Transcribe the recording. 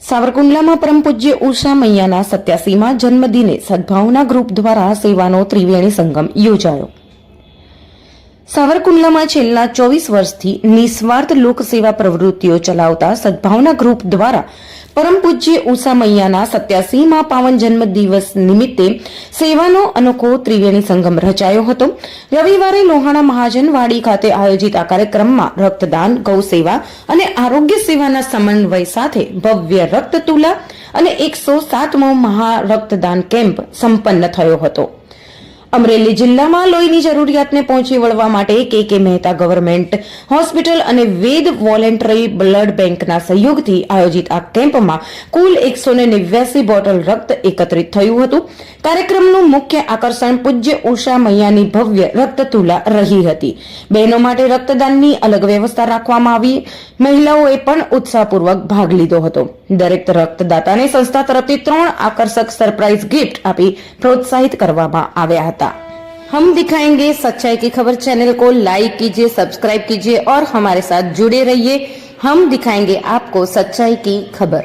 સાવરકુંડલામાં પરમ પૂજ્ય ઉષા મૈયાના 87મા જન્મદિને સદભાવના ગ્રુપ દ્વારા સેવાનો ત્રિવેણી સંગમ યોજાયો। સાવરકુંડલામાં છેલ્લા 24 વર્ષથી નિસ્વાર્થ લોકસેવા પ્રવૃત્તિઓ ચલાવતા સદભાવના ગ્રુપ દ્વારા પરમ પૂજ્ય ઉષા મૈયાના 87મા પાવન જન્મદિવસ નિમિત્તે સેવાનો અનોખો ત્રિવેણી સંગમ રચાયો હતો। રવિવારે લોહાણા મહાજનવાડી ખાતે આયોજિત આ કાર્યક્રમમાં રક્તદાન, ગૌસેવા અને આરોગ્ય સેવાના સમન્વય સાથે ભવ્ય રક્તતુલા અને 107મો મહારક્તદાન કેમ્પ સંપન્ન થયો હતો। અમરેલી જિલ્લામાં લોહીની જરૂરિયાતને પહોંચી વળવા માટે કે મહેતા ગવર્મેન્ટ હોસ્પિટલ અને વેદ વોલેન્ટરી બ્લડ બેંકના સહયોગથી આયોજિત આ કેમ્પમાં કુલ 189 બોટલ રક્ત એકત્રિત થયું હતું। કાર્યક્રમનું મુખ્ય આકર્ષણ પૂજ્ય ઉષા મૈયાની ભવ્ય રક્તતુલા રહી હતી। બહેનો માટે રક્તદાનની અલગ વ્યવસ્થા રાખવામાં આવી। મહિલાઓએ પણ ઉત્સાહપૂર્વક ભાગ લીધો હતો। દરેક રક્તદાતાને સંસ્થા તરફથી 3 આકર્ષક સરપ્રાઇઝ ગિફ્ટ આપી प्रोत्साहित કરવામાં આવ્યા હતા। हम दिखाएंगे सच्चाई की खबर चैनल को लाइक कीजिए, सब्सक्राइब कीजिए और हमारे साथ जुड़े रहिए। हम दिखाएंगे आपको सच्चाई की खबर।